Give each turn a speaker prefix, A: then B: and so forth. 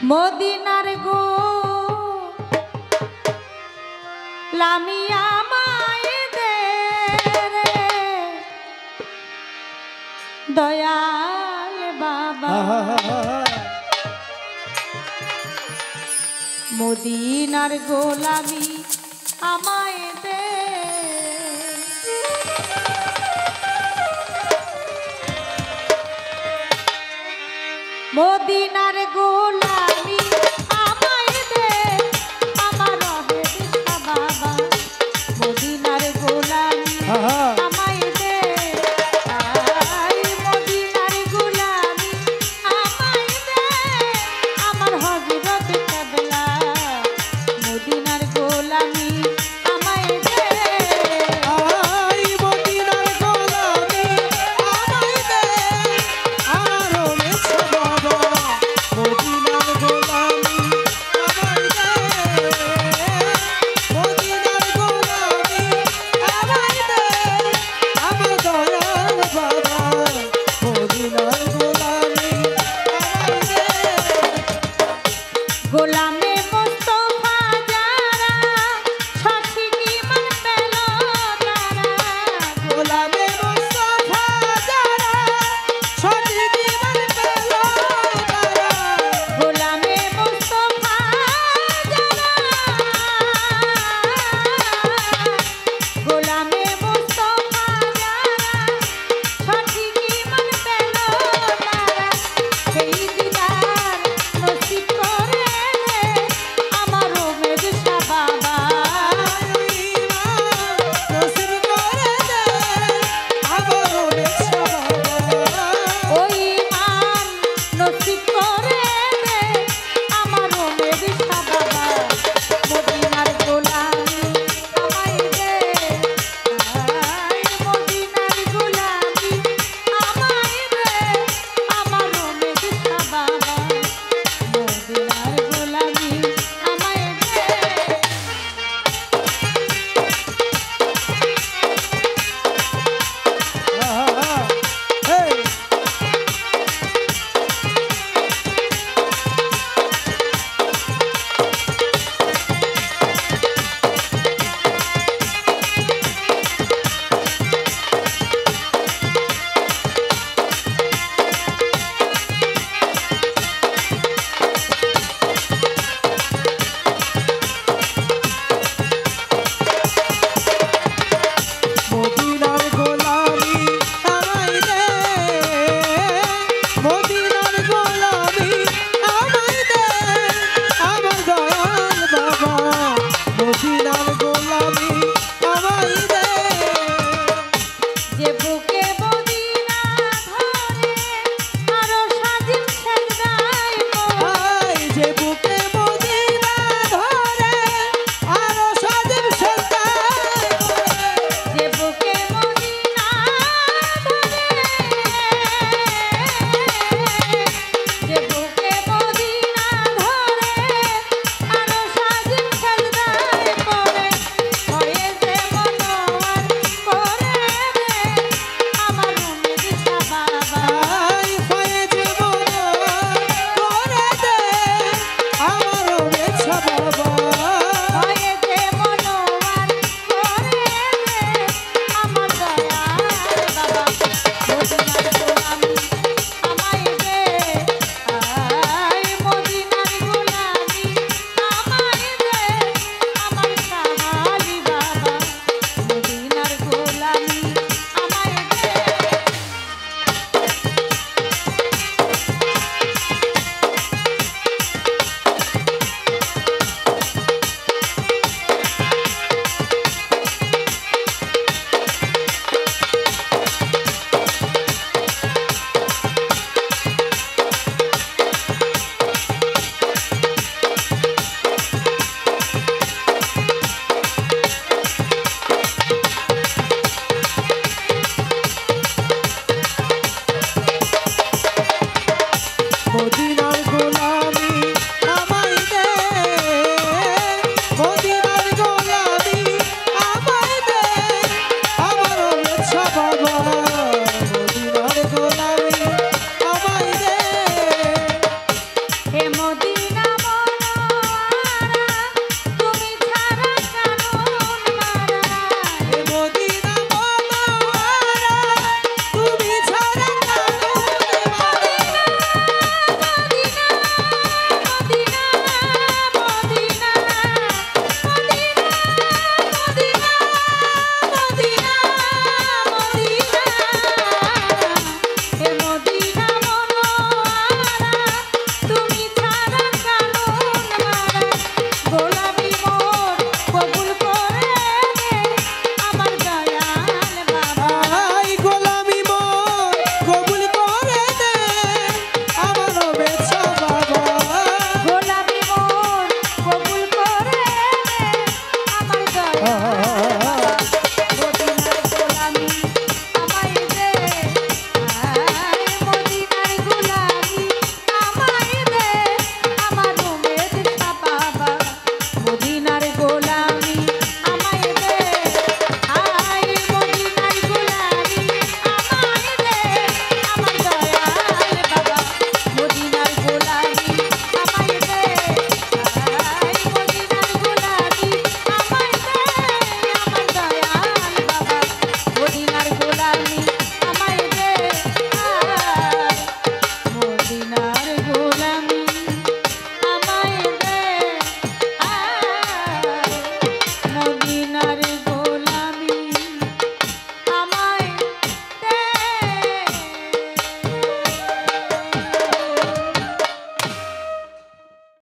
A: মদিনার গো লামিয়া মায় দে রে দয়াল বাবা মদিনার গোলামি আমায় দে মদিনার গোলামি আমায় দে আমার রহে দিশা বাবা মদিনার গোলামি আমায় দে আই মদিনার গোলামি আমায় দে আমার হযরত কেবলা মদিনার গোলামি আমায় দে
B: আই মদিনার গোলামি আমায় দে আরো মেছে বাবা মদিনার গোলামি আমায় দে মদিনার গোলামি আমায় দে আমার দয়াল বাবা মদিনার গোলামি আমায় দে
A: গোলামে মুস্তাফা যারা সঠিক ঈমান পেল তারা
B: গোলামে মুস্তাফা যারা সঠিক ঈমান পেল তারা
A: গোলামে মুস্তাফা যারা গোলামে মুস্তাফা যারা সঠিক ঈমান পেল তারা সেই দিদার নসিব করে দে আমার রোমের শাহ বাবা
B: নসিব করে দে আবারও নেছা বাবা
A: ওই ঈমান নসিব করে দে আমার রোমের শাহ বাবা মদিনার গোলামি আমায় দে আই মদিনার গোলামি আমায় দে আমার রোমের শাহ বাবা মদিনার গোলামি আমায় দে
B: এই মদিনার গোলামি আমায় দে মদিনার গোলামি আমায় দে আমার দয়াল বাবা মদিনার গোলামি আমায় দে
A: যে বুকে মদিনা ধরে আরো সাজিম সেজদায় পড়ে
B: আই যে বুকে মদিনা ধরে আরো সাজিম সেজদায় পড়ে
A: যে বুকে মদিনা ধরে যে বুকে মদিনা ধরে আরো সাজিম সেজদায় পড়ে হয়ে যে মনোয়ার করে দে আমার রুমে দিশা বাবা
B: আই ফয়েজ মনোয়ার করে দে আমারও মেছা বাবা
A: হয়ে যে মনোয়ার করে দে আমার দয়াল বাবা মদিনার গোলামি আমায় দে আই মদিনার গোলামি আমায় দে আমার শাহালি বাবা মদিনার গোলামি আমায় দে
B: মদিনার গোলামি আমায় দে মদিনার গোলামি আমায় দে আমারও মেছা বাবা মদিনার গোলামি আমায় দে
A: হে মোদি